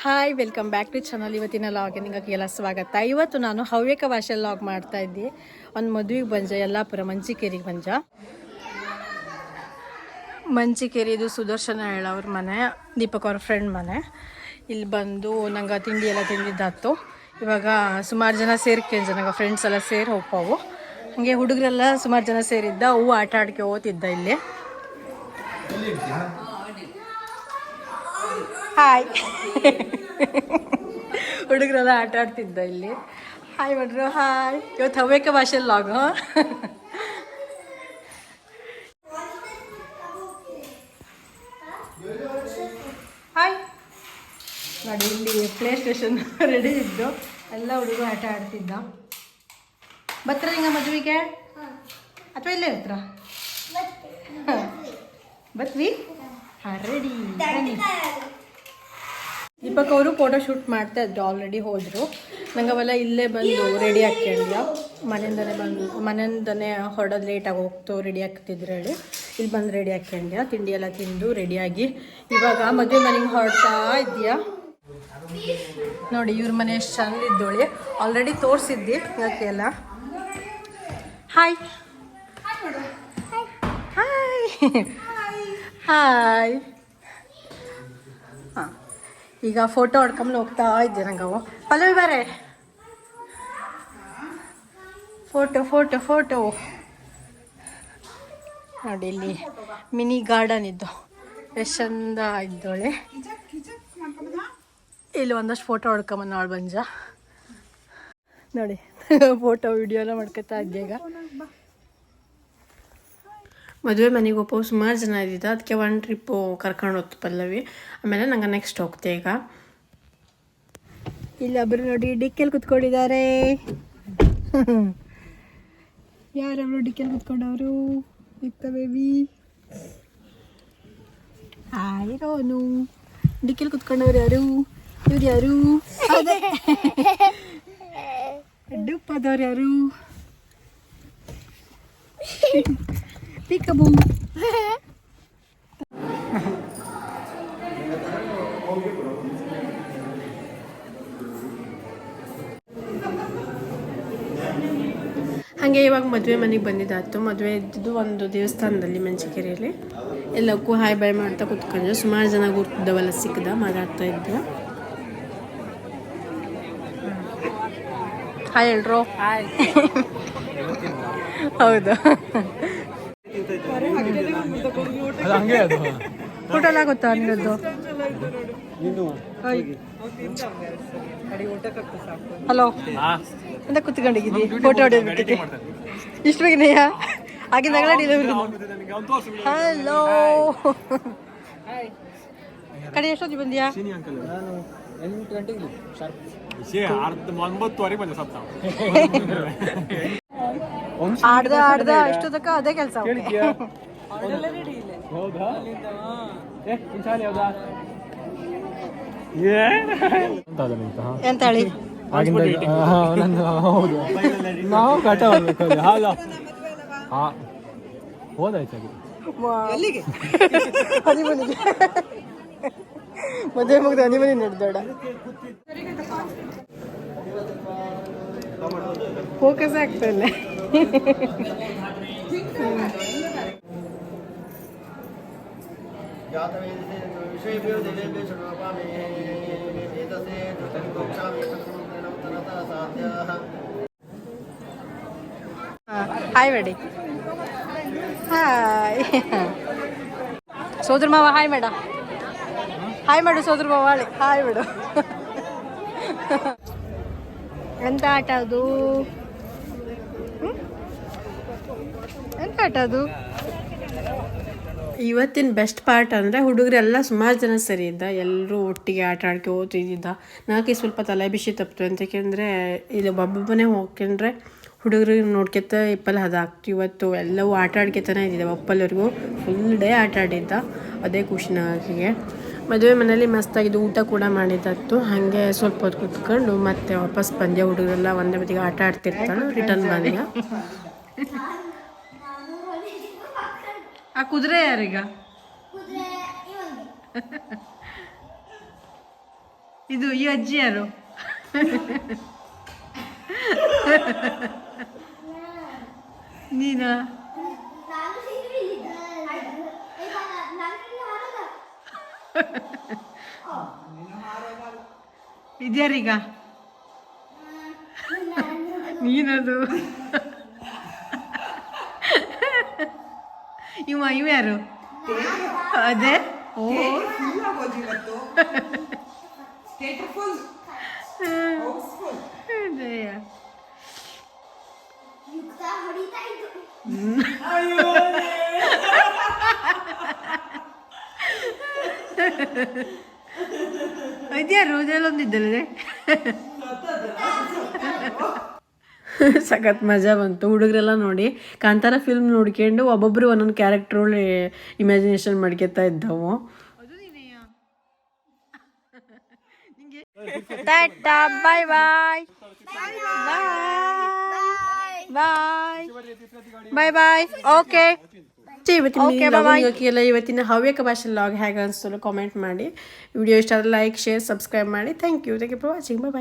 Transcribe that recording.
Hi welcome back to channel. ಇವತ್ತಿನ ಲಾಗಿನಿಗೆಲ್ಲ ಸ್ವಾಗತ. ಇವತ್ತು ನಾನು ಹವ್ಯಕ ಭಾಷೆ ಲಾಗ್ ಮಾಡ್ತಾ ಇದ್ದೆ. ಒಂದು ಮದುವೆಗೆ ಬಂಜ ಯಲ್ಲಾಪುರ ಮಂಚಿಕೇರಿಗೆ ಬಂಜ. ಮಂಚಿಕೇರಿ ಇದು ಸುದರ್ಶನ ಹೇಳವ್ರ ಮನೆ, ದೀಪಕ್ ಅವ್ರ ಫ್ರೆಂಡ್ ಮನೆ. ಇಲ್ಲಿ ಬಂದು ನಂಗೆ ತಿಂಡಿ ಎಲ್ಲ ತಿಂದಿದ್ದಾತು. ಇವಾಗ ಸುಮಾರು ಜನ ಸೇರ್ಕೊಂಡ್ ನಂಗೆ ಫ್ರೆಂಡ್ಸ್ ಎಲ್ಲ ಸೇರಿ ಹೋಗ್ತಾವು. ಹಾಗೆ ಹುಡುಗರೆಲ್ಲ ಸುಮಾರು ಜನ ಸೇರಿದ್ದ. ಹೂ ಆಟ ಆಡ್ಕೆ ಓದ್ತಿದ್ದ ಇಲ್ಲಿ. ಹಾಯ್ ಹುಡುಗರೆಲ್ಲ ಆಟ ಆಡ್ತಿದ್ದ ಇಲ್ಲಿ. ಹಾಯ್ ಮಾಡ್ರು. ಹಾಯ್. ಇವತ್ತು ಹವ್ಯಕ ಭಾಷೆಯಲ್ಲಿ ಲಾಗು. ಹಾಯ್ ನೋಡಿ, ಇಲ್ಲಿ ಪ್ಲೇ ಸ್ಟೇಷನ್ ರೆಡಿ ಇದ್ದು ಎಲ್ಲ ಹುಡುಗರು ಆಟ ಆಡ್ತಿದ್ದ. ಬತ್ರ ಹಿಂಗ ಮದುವೆಗೆ ಅಥವಾ ಇಲ್ಲೇ ಇರ್ತಾರ? ಬತ್ವಿ. ಹಾಂ, ರೆಡಿ. ದೀಪಕ್ ಅವರು ಫೋಟೋ ಶೂಟ್ ಮಾಡ್ತಾ ಇದ್ರು, ಆಲ್ರೆಡಿ ಹೋದರು. ನಂಗೆ ಅವೆಲ್ಲ ಇಲ್ಲೇ ಬಂದು ರೆಡಿ ಹಾಕ್ಯಂಡ್ಯ. ಮನೆಯಿಂದನೇ ಹೊರಡೋದು ಲೇಟಾಗಿ ಹೋಗ್ತು, ರೆಡಿ ಆಗ್ತಿದ್ರು ಹೇಳಿ ಇಲ್ಲಿ ಬಂದು ರೆಡಿ ಹಾಕ್ಯಂಡ್ಯ. ತಿಂಡಿ ಎಲ್ಲ ತಿಂದು ರೆಡಿಯಾಗಿ ಇವಾಗ ಮದುವೆ ಮನೆಗೆ ಹೊರಡ್ತಾ ಇದೆಯಾ. ನೋಡಿ ಇವ್ರ ಮನೆ ಎಷ್ಟು ಚಂದ ಇದ್ದೋಳಿ. ಆಲ್ರೆಡಿ ತೋರಿಸಿದ್ದಿ ಅದಕ್ಕೆ ಎಲ್ಲ. Hi hi hi. ಹಾಂ, ಈಗ ಫೋಟೋ ಹೊಡ್ಕೊಂಬಂದು ಹೋಗ್ತಾ ಇದ್ದೆ. ನಂಗೆ ಅವು ಪಲ್ಲವಿ ಬಾರೆ ಫೋಟೋ ಫೋಟೋ ಫೋಟೋ. ನೋಡಿ ಇಲ್ಲಿ ಮಿನಿ ಗಾರ್ಡನ್ ಇದ್ದು ಎಷ್ಟು ಚಂದ ಇದ್ದೋಳೆ. ಇಲ್ಲಿ ಒಂದಷ್ಟು ಫೋಟೋ ಹೊಡ್ಕೊಂಬಂದು ನಾಳೆ ಬಂಜ. ನೋಡಿ ಫೋಟೋ ವಿಡಿಯೋ ಎಲ್ಲ ಮಾಡ್ಕೊತಾ ಇದ್ದೆ. ಈಗ ಮದುವೆ ಮನೆಗೆ ಒಪ್ಪೋ ಸುಮಾರು ಜನ ಇದ್ದಿದ್ದು, ಅದಕ್ಕೆ ಒಂದು ಟ್ರಿಪ್ಪು ಕರ್ಕೊಂಡು ಹೋಗ್ತು ಪಲ್ಲವಿ. ಆಮೇಲೆ ನಂಗೆ ನೆಕ್ಸ್ಟ್ ಹೋಗ್ತೆ. ಈಗ ಇಲ್ಲೊಬ್ಬರು ನೋಡಿ ಡಿಕ್ಕೆಲ್ಲಿ ಕುತ್ಕೊಂಡಿದ್ದಾರೆ. ಯಾರವರು ಡಿಕ್ಕೆಲ್ಲಿ ಕುತ್ಕೊಂಡವರು? ಇತ್ತ ಬೇಬಿ. ಹಾಯ್ ರೋನು. ಡಿಕ್ಕೆಲ್ಲಿ ಕುತ್ಕೊಂಡವ್ರು ಯಾರು? ಇವ್ರು ಯಾರು? ಅದೇ ಡುಪ್ಪದವ್ರು ಯಾರು? ಪೀಕಬೂ. ಹಾಗೆ ಇವಾಗ ಮದುವೆ ಮನೆಗೆ ಬಂದಿದ್ದಾಯ್ತು. ಮದುವೆ ಇದ್ದಿದ್ದು ಒಂದು ದೇವಸ್ಥಾನದಲ್ಲಿ ಮಂಚಿಕೇರಿಯಲ್ಲಿ. ಎಲ್ಲಕ್ಕೂ ಹಾಯ್ ಬಾಯ್ ಮಾಡ್ತಾ ಕೂತ್ಕೊಂಡ್ರೆ ಸುಮಾರು ಜನ ಗುರ್ತಿದ್ದವಲ್ಲ ಸಿಕ್ಕದ ಮಾತಾಡ್ತಾ ಇದ್ದೆ. ಹಾಯ್ ಹೇಳ್ರು. ಹಾಯ್. ಹೌದು, ಊಟ ಎಲ್ಲ ಗೊತ್ತಾ ನಿನ್ನದು? ಹಲೋ ಅಂತ ಕುತ್ಕೊಂಡಿದ್ದಿ ಫೋಟೋ ಹೊಡೆಯೋದಕ್ಕೆ ಇಷ್ಟು ಬೇಗನೆಯ ಆಗಿಂದಾಗಲೇ ಡೆಲಿವರಿ. ಹಲೋ ಕಡೆ ಎಷ್ಟೊತ್ತಿ ಬಂದ್ಯಾ? ಆಡ್ದ ಇಷ್ಟೊತ್ತಕ್ಕ ಅದೇ ಕೆಲಸ. ಎಂತ ಹೇಳಿ ನಾವು ಕಟ ಹೋದಾಯ್ತು ಹನಿಮನಿಗೆ ಮದುವೆ ಮುಗ್ದು ಹನಿಮನಿ ನಡೆದೋಡ. ಫೋಕಸ್ ಆಗ್ತಾ ಇಲ್ಲ. ಹಾಯ್ ಮೇಡಿ. ಹಾಯ್ ಸೋದ್ರ ಮಾವ. ಹಾಯ್ ಮೇಡ. ಹಾಯ್ ಮಾಡು ಸೋದ್ರ ಮಾವ. ಹಾಯ್ ಮೇಡು. ಎಂತ ಆಟ ಅದು? ಎಂತ ಆಟ ಅದು? ಇವತ್ತಿನ ಬೆಸ್ಟ್ ಪಾರ್ಟ್ ಅಂದರೆ ಹುಡುಗರೆಲ್ಲ ಸುಮಾರು ಜನ ಸರಿ ಇದ್ದ. ಎಲ್ಲರೂ ಒಟ್ಟಿಗೆ ಆಟ ಆಡ್ಕೆ ಓದ್ತಿದ್ದ. ನನಗೆ ಸ್ವಲ್ಪ ತಲೆ ಬಿಸಿ ತಪ್ಪಿತು ಅಂತ. ಯಾಕೆಂದರೆ ಇಲ್ಲಿ ಒಬ್ಬೊಬ್ಬನೇ ಹೋಗ್ಕೊಂಡ್ರೆ ಹುಡುಗರಿಗೆ ನೋಡ್ಕೊತ ಇಪ್ಪಲ್ಲಿ ಅದಾಗ್ತು. ಇವತ್ತು ಎಲ್ಲವೂ ಆಟ ಆಡ್ಕೊತಾನೆ ಇದ್ದಿದ್ದೆ. ಒಪ್ಪಲ್ಲವರೆಗೂ ಫುಲ್ ಡೇ ಆಟ ಆಡಿದ್ದ. ಅದೇ ಖುಷಿ ನನಗೆ. ಮದುವೆ ಮನೇಲಿ ಮಸ್ತಾಗಿದ್ದು, ಊಟ ಕೂಡ ಮಾಡಿದ್ದತ್ತು. ಹಾಗೆ ಸ್ವಲ್ಪ ಹೊತ್ತು ಕೂತ್ಕೊಂಡು ಮತ್ತೆ ವಾಪಸ್ ಬಂದೆ. ಹುಡುಗರೆಲ್ಲ ಒಂದೇ ಬದಿಗೆ ಆಟ ಆಡ್ತಿರ್ತಾನೆ. ರಿಟರ್ನ್ ಬಂದೆ. ಆ ಕುದುರೆ ಯಾರೀಗ? ಇದು ಈ ಅಜ್ಜಿ ಯಾರು? ನೀನಾ? ಇದ್ಯಾರೀಗ? ನೀನದು. ಇವ ಯಾರು? ಅದೇ. ಓ ಅದೇಯ. ಇದ್ಯಾರು? ಇದೆಲ್ಲೊಂದಿದ್ದಲ್ಲದೆ ಸಖತ್ ಮಜಾ ಬಂತು. ಹುಡುಗರೆಲ್ಲ ನೋಡಿ ಕಾಂತಾರ ಫಿಲ್ಮ್ ನೋಡ್ಕೊಂಡು ಒಬ್ಬೊಬ್ರು ಒಂದೊಂದು ಕ್ಯಾರೆಕ್ಟ್ರುಗಳು ಇಮ್ಯಾಜಿನೇಷನ್ ಮಾಡ್ಕೊತಾ ಇದ್ದವು. ಟಾಟಾ ಬಾಯ್ ಬಾಯ್ ಬಾಯ್ ಬಾಯ್ ಬಾಯ್. ಓಕೆ ಇವತ್ತಿನ ಹವ್ಯಕ ಭಾಷೆ ಲಾಗ್ ಹೇಗೆ ಅನಿಸ್ತು ಕಾಮೆಂಟ್ ಮಾಡಿ. ವಿಡಿಯೋ ಇಷ್ಟ ಆದರೆ ಲೈಕ್ ಶೇರ್ ಸಬ್ಸ್ಕ್ರೈಬ್ ಮಾಡಿ. Thank you for watching. Bye bye.